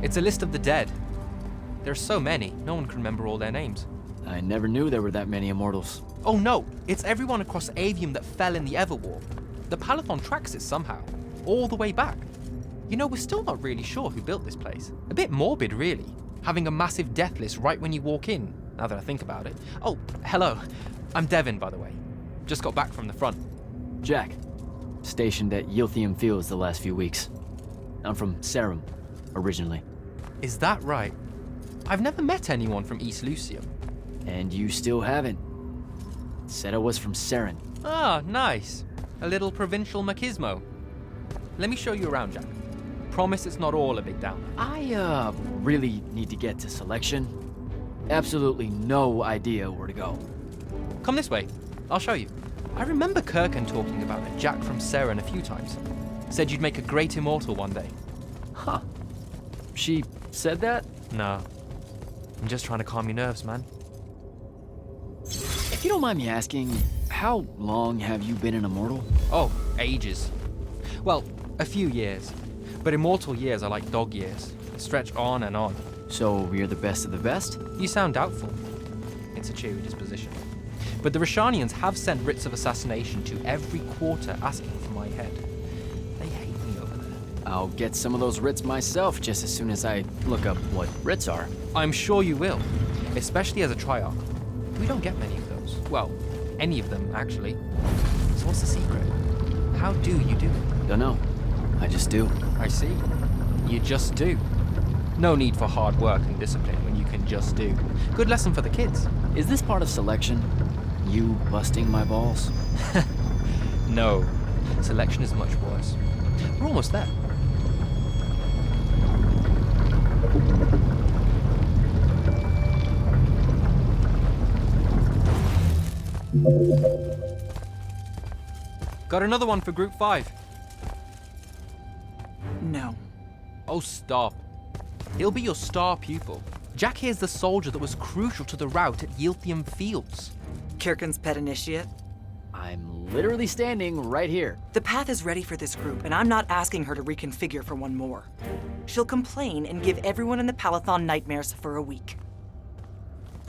It's a list of the dead. There's so many, no one can remember all their names. I never knew there were that many Immortals. Oh no, it's everyone across Aveum that fell in the Everwar. The Palathon tracks it somehow, all the way back. You know, we're still not really sure who built this place. A bit morbid, really, having a massive death list right when you walk in, now that I think about it. Oh, hello. I'm Devin, by the way. Just got back from the front. Jack, stationed at Aveum Fields the last few weeks. I'm from Serum, originally. Is that right? I've never met anyone from East Lucium. And you still haven't. Said I was from Seren. Ah, nice. A little provincial machismo. Let me show you around, Jack. Promise it's not all a big downer. I, really need to get to selection. Absolutely no idea where to go. Come this way. I'll show you. I remember Kirkan talking about a Jack from Seren a few times. Said you'd make a great immortal one day. Huh. She said that? No. I'm just trying to calm your nerves, man. If you don't mind me asking, how long have you been an immortal? Oh, ages. Well, a few years. But immortal years are like dog years. They stretch on and on. So you're the best of the best? You sound doubtful. It's a cheery disposition. But the Rishanians have sent writs of assassination to every quarter asking for my head. They hate me over there. I'll get some of those writs myself just as soon as I look up what writs are. I'm sure you will, especially as a Triarch. We don't get many of those. Well, any of them, actually. So what's the secret? How do you do it? Dunno. I just do. I see. You just do. No need for hard work and discipline when you can just do. Good lesson for the kids. Is this part of selection? You busting my balls? No. Selection is much worse. We're almost there. Got another one for Group 5. No. Oh, stop. He'll be your star pupil. Jack here's the soldier that was crucial to the rout at Aveum Fields. Kirkan's pet initiate? I'm literally standing right here. The path is ready for this group, and I'm not asking her to reconfigure for one more. She'll complain and give everyone in the Palathon nightmares for a week.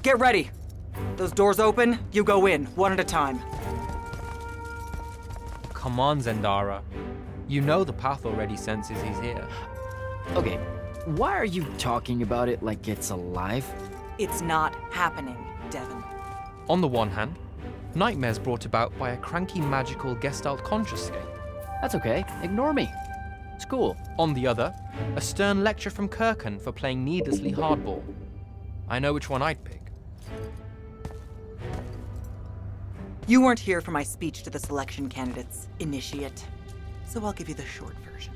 Get ready! Those doors open, you go in, one at a time. Come on, Zendara. You know the path already senses he's here. Okay, why are you talking about it like it's alive? It's not happening, Devin. On the one hand, nightmares brought about by a cranky magical Gestalt conscious state. That's okay, ignore me. It's cool. On the other, a stern lecture from Kirkan for playing needlessly hardball. I know which one I'd pick. You weren't here for my speech to the selection candidates, initiate. So I'll give you the short version.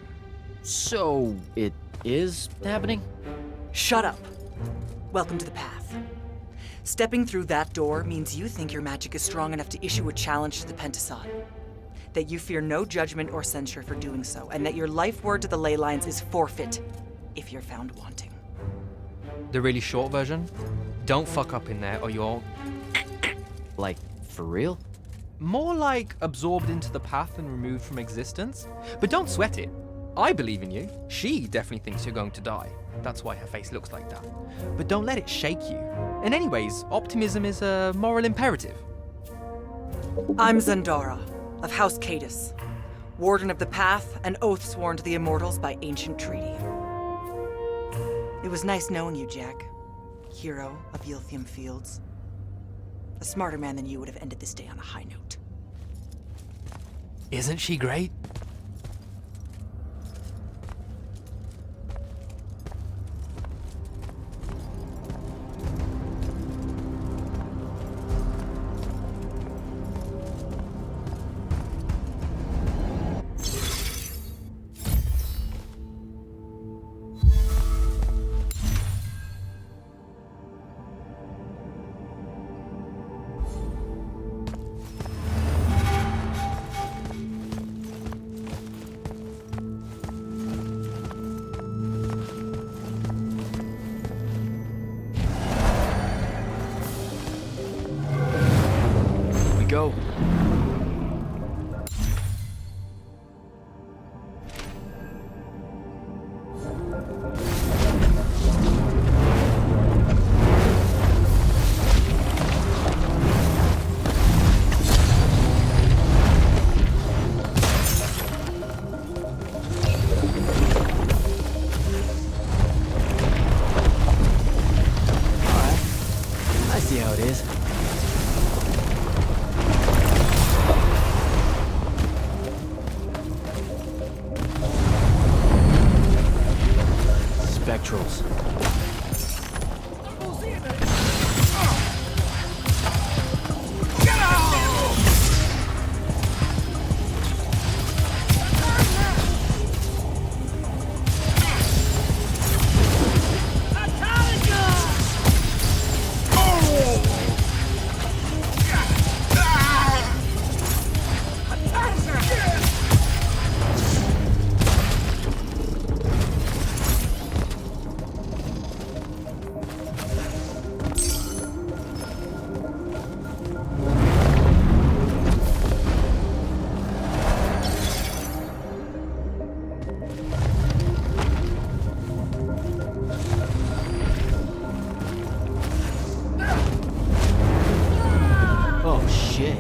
So, it is happening? Shut up. Welcome to the path. Stepping through that door means you think your magic is strong enough to issue a challenge to the Pentasod. That you fear no judgment or censure for doing so, and that your life word to the ley lines is forfeit if you're found wanting. The really short version? Don't fuck up in there or you're... Like, for real? More like absorbed into the path and removed from existence. But don't sweat it. I believe in you. She definitely thinks you're going to die. That's why her face looks like that. But don't let it shake you. And anyways, optimism is a moral imperative. I'm Zendara, of House Cadus, Warden of the Path, and oath sworn to the Immortals by ancient treaty. It was nice knowing you, Jack. Hero of Aveum Fields. A smarter man than you would have ended this day on a high note. Isn't she great? Go. spectrals. Oh shit.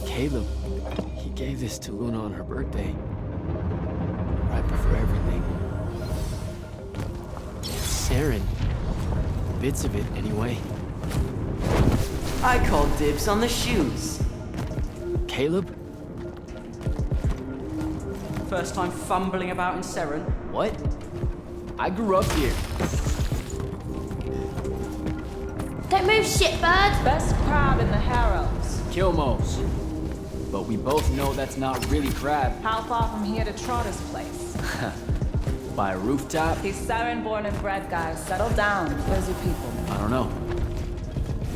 Caleb, he gave this to Luna on her birthday. Right before everything. It's Saren. Bits of it, anyway. I call dibs on the shoes. Caleb? First time fumbling about in Seren. What? I grew up here. Don't move, shitbird! Best crab in the Harrows. Kilmos. But we both know that's not really crab. How far from here to Trotter's place? By a rooftop? These Saren born and bred guys, settle down. Those are people. I don't know.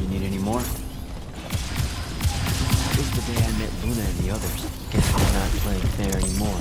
You need any more? That was the day I met Luna and the others. Guess we're not playing fair anymore.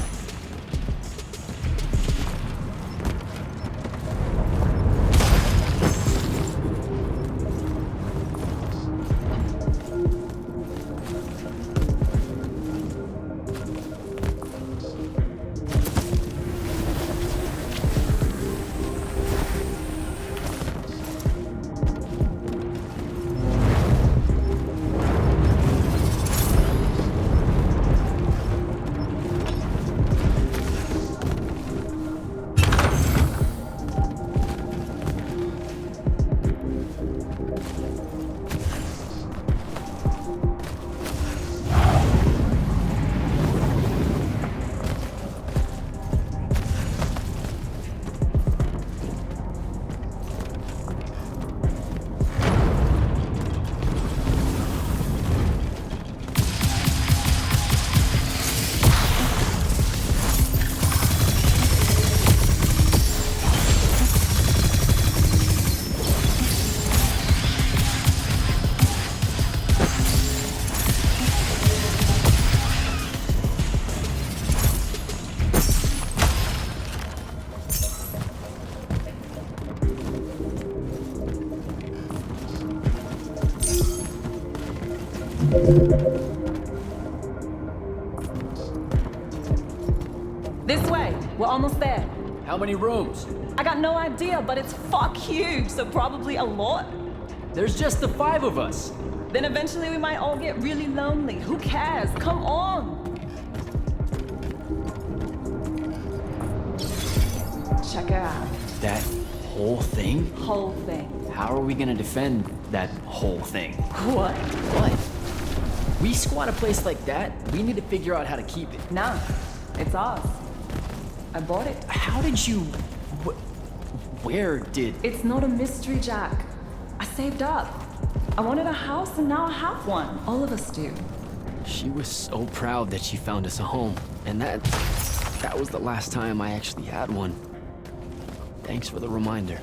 This way. We're almost there. How many rooms? I got no idea, but it's fuck huge, so probably a lot. There's just the 5 of us. Then eventually we might all get really lonely. Who cares? Come on. Check it out. That whole thing? Whole thing. How are we gonna defend that whole thing? What? What? We squat a place like that, we need to figure out how to keep it. Nah, it's ours. I bought it. How did you... Where did... It's not a mystery, Jack. I saved up. I wanted a house and now I have one. All of us do. She was so proud that she found us a home. And that was the last time I actually had one. Thanks for the reminder.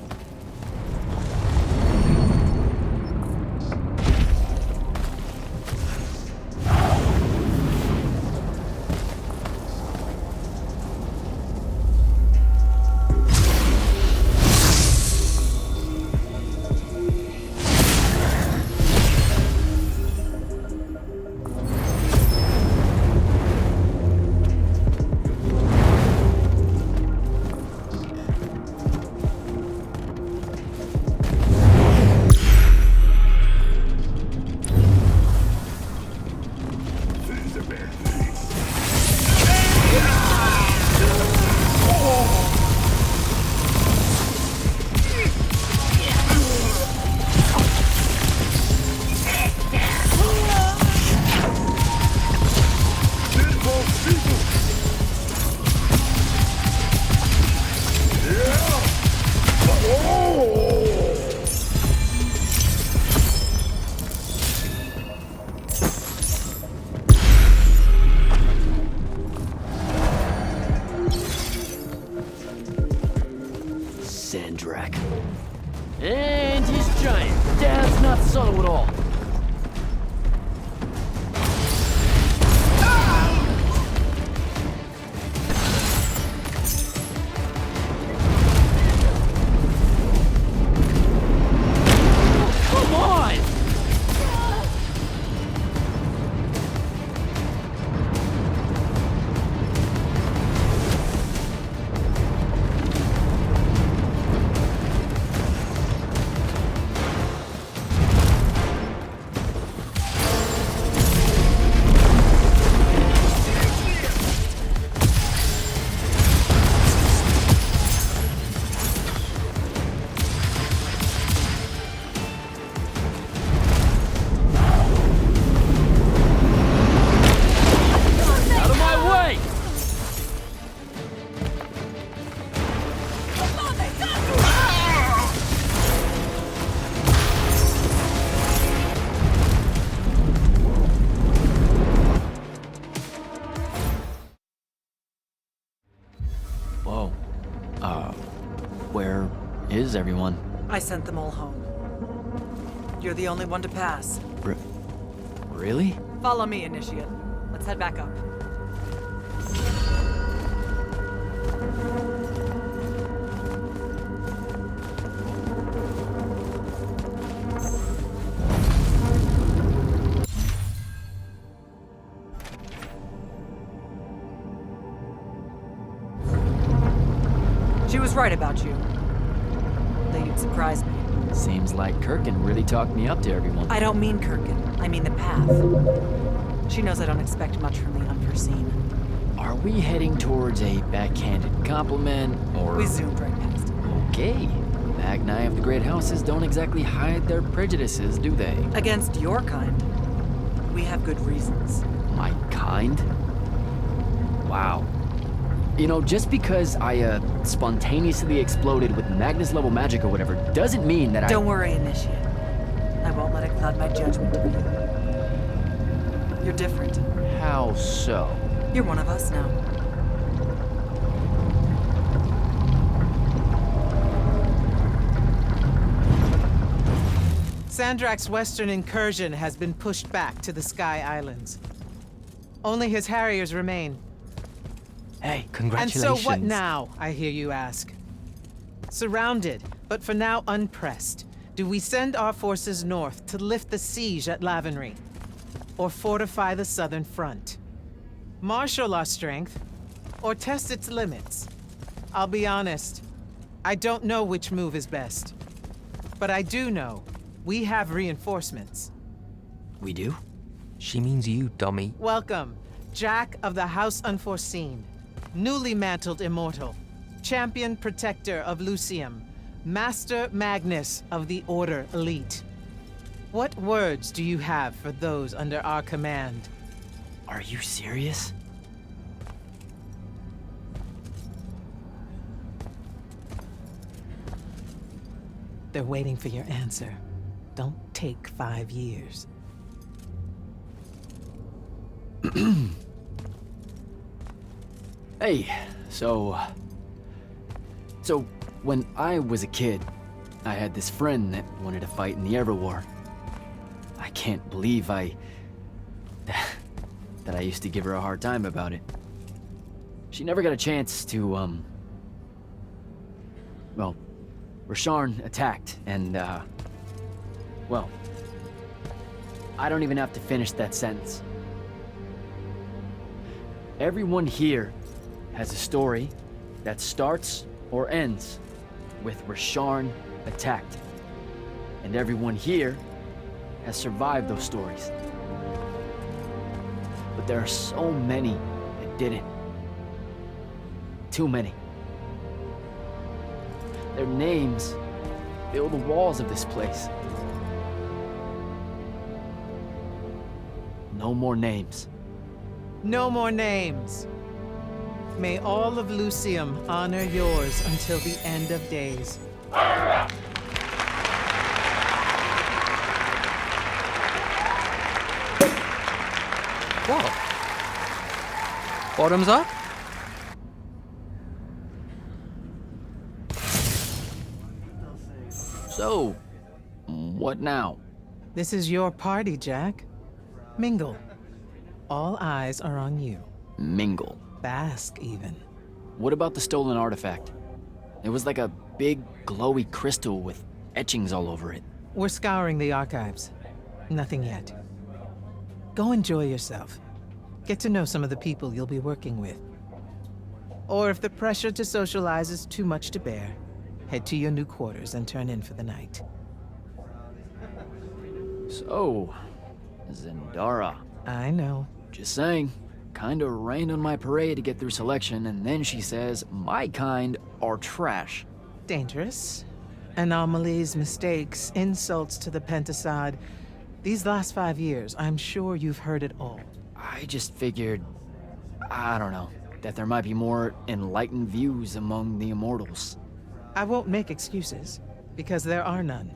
is everyone? I sent them all home. You're the only one to pass. Really? Follow me, Initiate. Let's head back up. She was right about you. That you'd surprise me. Seems like Kirkin really talked me up to everyone. I don't mean Kirkin. I mean the path. She knows I don't expect much from the unforeseen. Are we heading towards a backhanded compliment, or... We zoomed right past it. Okay. Magni of the Great Houses don't exactly hide their prejudices, do they? Against your kind. We have good reasons. My kind? Wow. You know, just because I, spontaneously exploded with Magnus-level magic or whatever, doesn't mean that Don't worry, Initiate. I won't let it cloud my judgment of you. You're different. How so? You're one of us now. Sandrak's western incursion has been pushed back to the Sky Islands. Only his Harriers remain. Hey, And Congratulations. so what now, I hear you ask? Surrounded, but for now unpressed, do we send our forces north to lift the siege at Lavenry? Or fortify the southern front? Marshal our strength, or test its limits? I'll be honest, I don't know which move is best. But I do know we have reinforcements. We do? She means you, dummy. Welcome, Jack of the House Unforeseen, newly mantled Immortal, Champion Protector of Lucium, Master Magnus of the Order Elite. What words do you have for those under our command? Are you serious? They're waiting for your answer. Don't take 5 years. Hey, so when I was a kid, I had this friend that wanted to fight in the Everwar. I can't believe that I used to give her a hard time about it. She never got a chance to, well, Rasharn attacked, and, well, I don't even have to finish that sentence. Everyone here has a story that starts or ends with Rasharn attacked. And everyone here has survived those stories. But there are so many that didn't. Too many. Their names fill the walls of this place. No more names. No more names. May all of Lucium honor yours until the end of days. What? Bottoms up? So, what now? This is your party, Jack. Mingle. All eyes are on you. Mingle. Bask, even. What about the stolen artifact? It was like a big, glowy crystal with etchings all over it. We're scouring the archives. Nothing yet. Go enjoy yourself. Get to know some of the people you'll be working with. Or if the pressure to socialize is too much to bear, head to your new quarters and turn in for the night. So, Zendara. I know. Just saying. Kinda rained on my parade to get through selection, and then she says my kind are trash. Dangerous. Anomalies, mistakes, insults to the Pentasod. These last 5 years, I'm sure you've heard it all. I just figured, I don't know, that there might be more enlightened views among the Immortals. I won't make excuses, because there are none.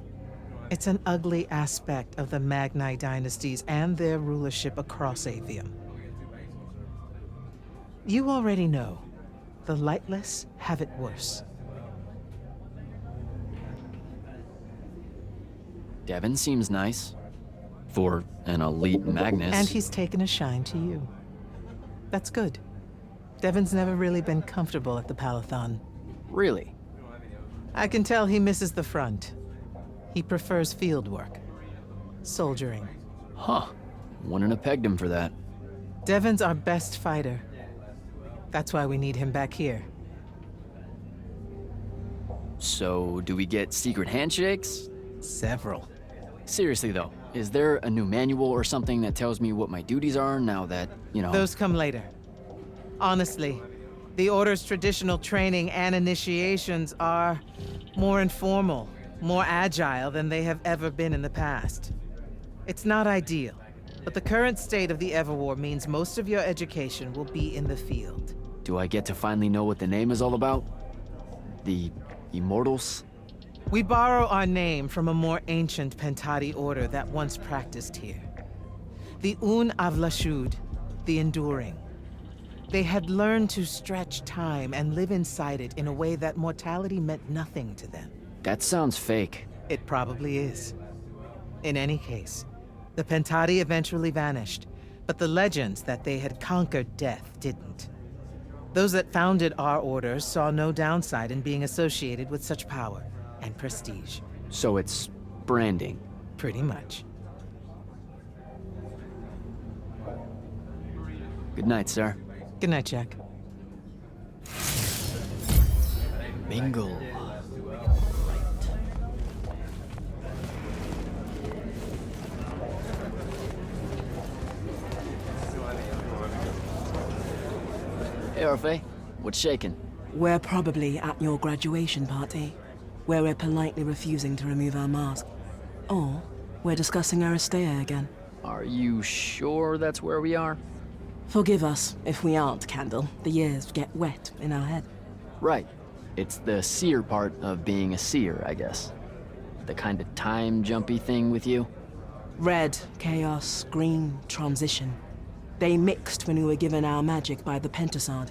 It's an ugly aspect of the Magni dynasties and their rulership across Aveum. You already know, the lightless have it worse. Devin seems nice. For an elite Magnus. And he's taken a shine to you. That's good. Devin's never really been comfortable at the Palathon. Really? I can tell he misses the front. He prefers field work. Soldiering. Huh. Wouldn't have pegged him for that. Devin's our best fighter. That's why we need him back here. So, do we get secret handshakes? Several. Seriously though, is there a new manual or something that tells me what my duties are now that, you know... Those come later. Honestly, the Order's traditional training and initiations are more informal, more agile than they have ever been in the past. It's not ideal, but the current state of the Everwar means most of your education will be in the field. Do I get to finally know what the name is all about? The Immortals? We borrow our name from a more ancient Pentati order that once practiced here. The Un Avlashud, the Enduring. They had learned to stretch time and live inside it in a way that mortality meant nothing to them. That sounds fake. It probably is. In any case, the Pentati eventually vanished, but the legends that they had conquered death didn't. Those that founded our order saw no downside in being associated with such power and prestige. So it's branding. Pretty much. Good night, sir. Good night, Jack. Mingle. Hey, Orphe. What's shaking? We're probably at your graduation party, where we're politely refusing to remove our mask. Or we're discussing Aristea again. Are you sure that's where we are? Forgive us if we aren't, Candle. The years get wet in our head. Right. It's the seer part of being a seer, I guess. The kind of time-jumpy thing with you. Red, chaos, green, transition. They mixed when we were given our magic by the Pentasod.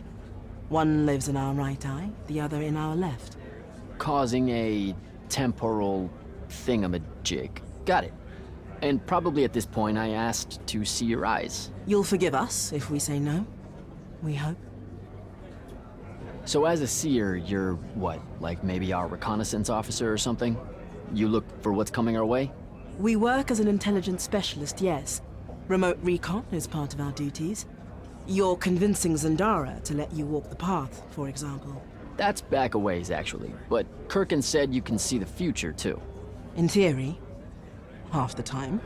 One lives in our right eye, the other in our left. Causing a temporal thingamajig. Got it. And probably at this point I asked to see your eyes. You'll forgive us if we say no. We hope. So as a seer, you're what? Like maybe our reconnaissance officer or something? You look for what's coming our way? We work as an intelligence specialist, yes. Remote recon is part of our duties. You're convincing Zendara to let you walk the path, for example. That's back a ways, actually. But Kirkin said you can see the future, too. In theory. Half the time.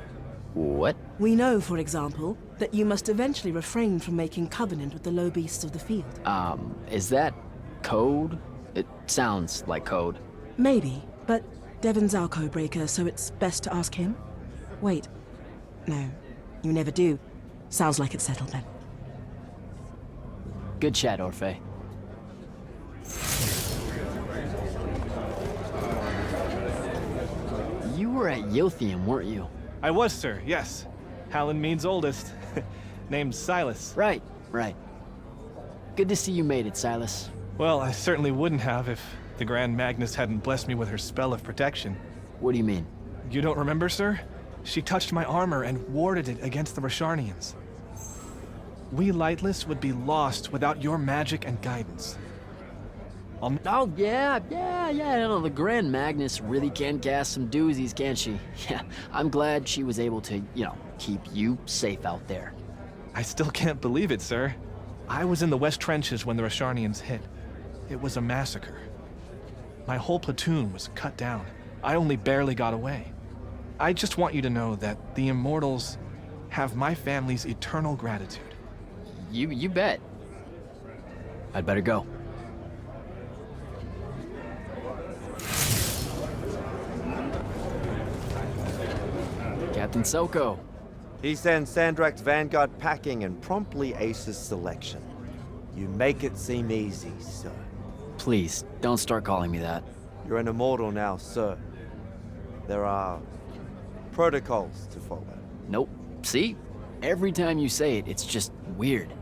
What? We know, for example, that you must eventually refrain from making covenant with the low beasts of the field. Is that code? It sounds like code. Maybe, but Devin's our code-breaker, so it's best to ask him. Wait. No, you never do. Sounds like it's settled then. Good chat, Orphe. You were at Yothium, weren't you? I was, sir, yes. Hallen Mead's oldest. Named Silas. Right. Good to see you made it, Silas. Well, I certainly wouldn't have if the Grand Magnus hadn't blessed me with her spell of protection. What do you mean? You don't remember, sir? She touched my armor and warded it against the Rasharnians. We Lightless would be lost without your magic and guidance. Oh, yeah, no, the Grand Magnus really can cast some doozies, can't she? Yeah, I'm glad she was able to, keep you safe out there. I still can't believe it, sir. I was in the West Trenches when the Rasharnians hit. It was a massacre. My whole platoon was cut down. I only barely got away. I just want you to know that the Immortals have my family's eternal gratitude. You bet. I'd better go. Captain Soko. He sends Sandrak's vanguard packing and promptly aces selection. You make it seem easy, sir. Please, don't start calling me that. You're an immortal now, sir. There are protocols to follow. Nope. See? Every time you say it, it's just weird.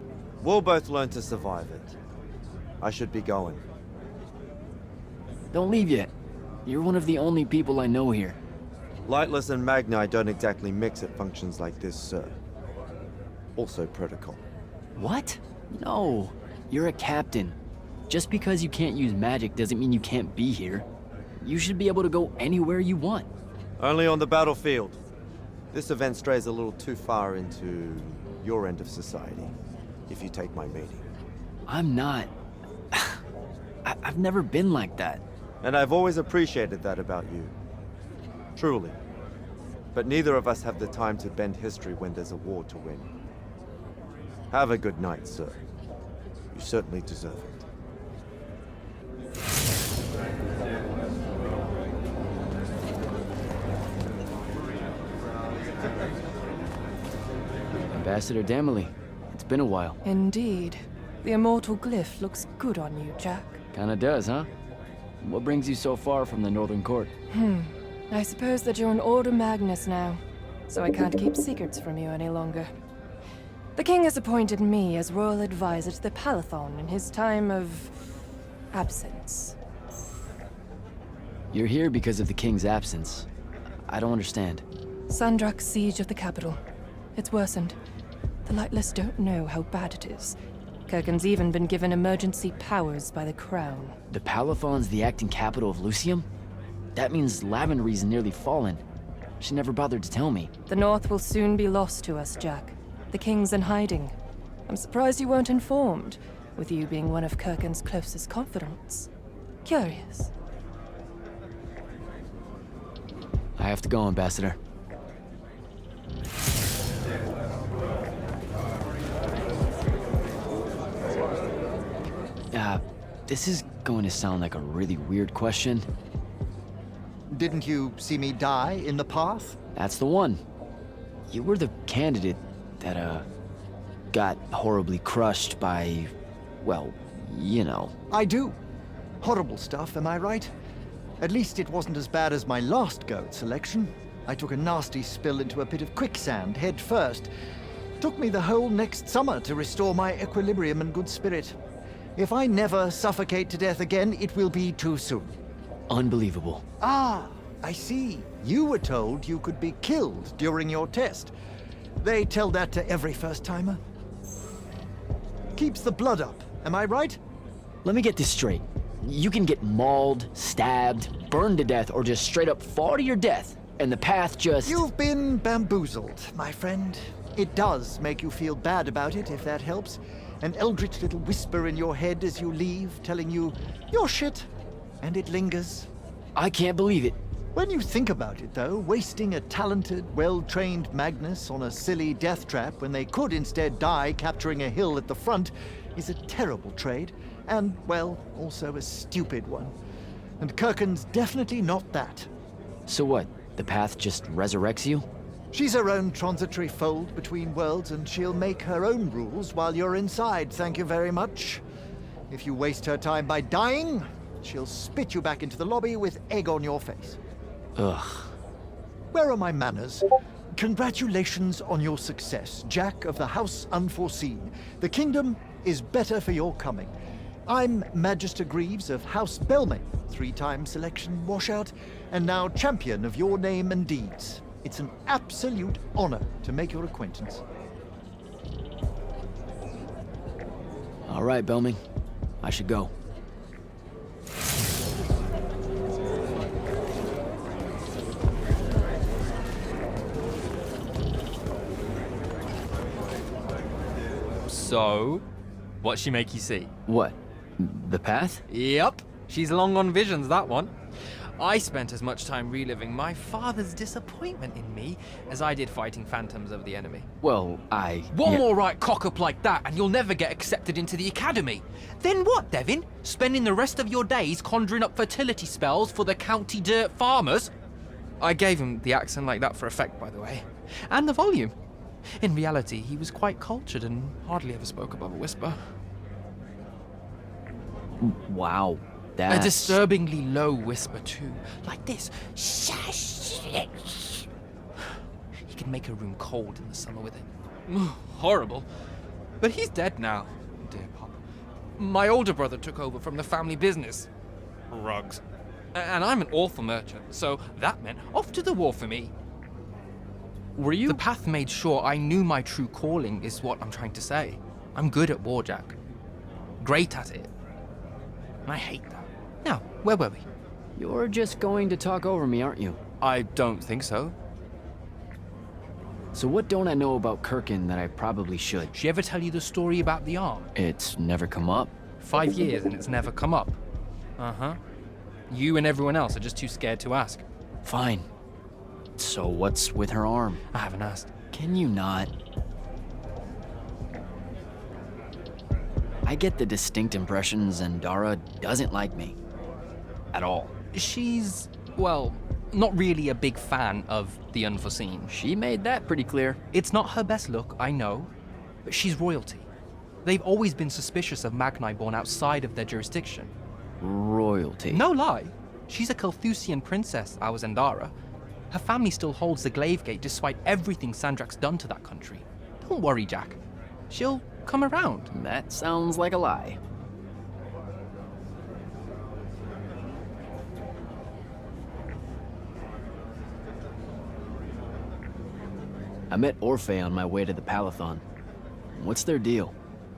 We'll both learn to survive it. I should be going. Don't leave yet. You're one of the only people I know here. Lightless and Magni don't exactly mix at functions like this, sir. Also protocol. What? No. You're a captain. Just because you can't use magic doesn't mean you can't be here. You should be able to go anywhere you want. Only on the battlefield. This event strays a little too far into your end of society, if you take my meaning. I'm not... I've never been like that. And I've always appreciated that about you. Truly. But neither of us have the time to bend history when there's a war to win. Have a good night, sir. You certainly deserve it. Ambassador Damley, it's been a while. Indeed. The immortal glyph looks good on you, Jack. Kinda does, huh? What brings you so far from the Northern Court? I suppose that you're an Order Magnus now, so I can't keep secrets from you any longer. The king has appointed me as royal advisor to the Palathon in his time of... absence. You're here because of the king's absence. I don't understand. Sandrak's siege of the capital. It's worsened. The Lightless don't know how bad it is. Kirken's even been given emergency powers by the crown. The Palathon's the acting capital of Lucium? That means Lavenry's nearly fallen. She never bothered to tell me. The North will soon be lost to us, Jack. The king's in hiding. I'm surprised you weren't informed, with you being one of Kirken's closest confidants. Curious. I have to go, Ambassador. This is going to sound like a really weird question. Didn't you see me die in the path? That's the one. You were the candidate that, got horribly crushed by, well, you know. I do. Horrible stuff, am I right? At least it wasn't as bad as my last go at selection. I took a nasty spill into a pit of quicksand head first. Took me the whole next summer to restore my equilibrium and good spirit. If I never suffocate to death again, it will be too soon. Unbelievable. Ah, I see. You were told you could be killed during your test. They tell that to every first-timer. Keeps the blood up, am I right? Let me get this straight. You can get mauled, stabbed, burned to death, or just straight up fall to your death, and the path just... You've been bamboozled, my friend. It does make you feel bad about it, if that helps. An eldritch little whisper in your head as you leave, telling you, you're shit. And it lingers. I can't believe it. When you think about it, though, wasting a talented, well-trained Magnus on a silly death trap when they could instead die capturing a hill at the front is a terrible trade. And, well, also a stupid one. And Kirken's definitely not that. So what? The path just resurrects you? She's her own transitory fold between worlds, and she'll make her own rules while you're inside, thank you very much. If you waste her time by dying, she'll spit you back into the lobby with egg on your face. Ugh. Where are my manners? Congratulations on your success, Jack of the House Unforeseen. The kingdom is better for your coming. I'm Magister Greaves of House Belmay, 3-time selection washout, and now champion of your name and deeds. It's an absolute honor to make your acquaintance. All right, Belming. I should go. So, what'd she make you see? What? The path? Yep, she's long on visions, that one. I spent as much time reliving my father's disappointment in me as I did fighting phantoms of the enemy. Well, One more right cock-up like that and you'll never get accepted into the academy. Then what, Devin? Spending the rest of your days conjuring up fertility spells for the county dirt farmers? I gave him the accent like that for effect, by the way. And the volume. In reality, he was quite cultured and hardly ever spoke above a whisper. Wow. A disturbingly low whisper, too. Like this. He can make a room cold in the summer with it. Horrible. But he's dead now, dear Pop. My older brother took over from the family business. Rugs. And I'm an awful merchant, so that meant off to the war for me. Were you? The path made sure I knew my true calling, is what I'm trying to say. I'm good at war, Jack. Great at it. And I hate that. Now, where were we? You're just going to talk over me, aren't you? I don't think so. So what don't I know about Kirkin that I probably should? She ever tell you the story about the arm? It's never come up. 5 years and it's never come up. Uh-huh. You and everyone else are just too scared to ask. Fine. So what's with her arm? I haven't asked. Can you not? I get the distinct impression Zendara doesn't like me. At all. She's, well, not really a big fan of the unforeseen. She made that pretty clear. It's not her best look, I know, but she's royalty. They've always been suspicious of Magni born outside of their jurisdiction. Royalty? No lie. She's a Kelthusian princess, our Zendara. Her family still holds the Glaive Gate despite everything Sandrak's done to that country. Don't worry, Jack. She'll come around. That sounds like a lie. I met Orphe on my way to the Palathon. What's their deal?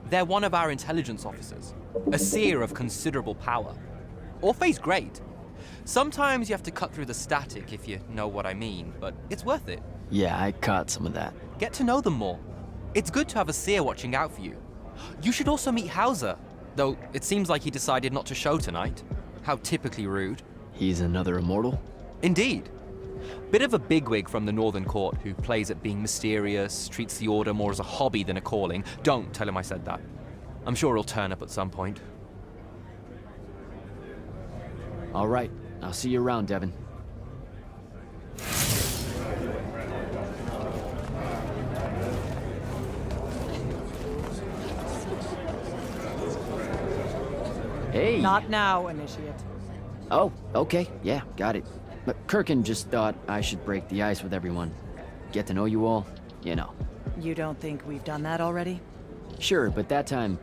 They're one of our intelligence officers, a seer of considerable power. Orphe's great. Sometimes you have to cut through the static, if you know what I mean, but it's worth it. Yeah, I caught some of that. Get to know them more. It's good to have a seer watching out for you. You should also meet Hauser, though it seems like he decided not to show tonight. How typically rude. He's another immortal? Indeed. Bit of a bigwig from the Northern Court who plays at being mysterious, treats the Order more as a hobby than a calling. Don't tell him I said that. I'm sure he'll turn up at some point. All right, I'll see you around, Devin. Hey! Not now, Initiate. Oh, okay, yeah, got it. But Kirkin just thought I should break the ice with everyone. Get to know you all, you know. You don't think we've done that already? Sure, but that time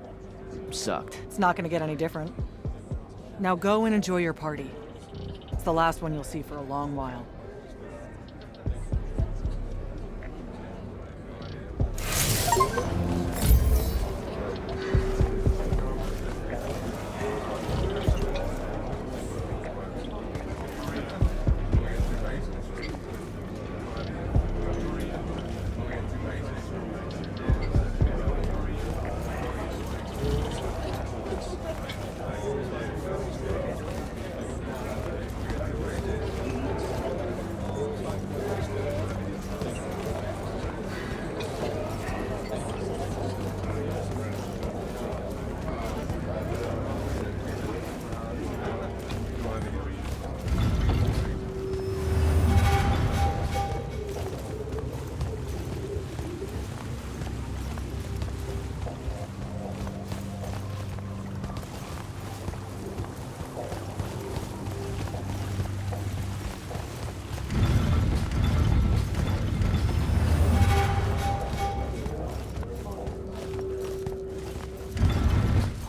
sucked. It's not gonna get any different. Now go and enjoy your party. It's the last one you'll see for a long while.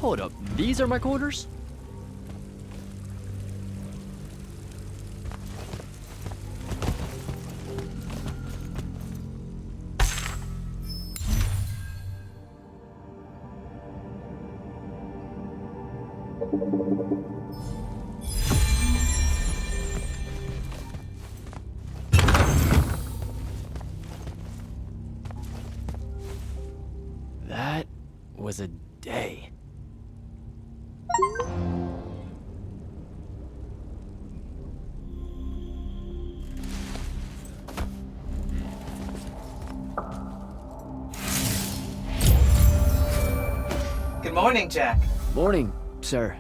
Hold up, these are my quarters? That was a day. Good morning, Jack. Morning, sir.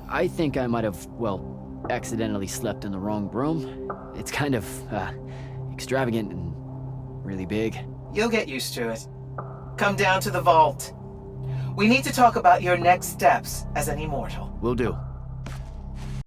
I think I might have, well, accidentally slept in the wrong room. It's kind of, extravagant and really big. You'll get used to it. Come down to the vault. We need to talk about your next steps as an immortal. Will do.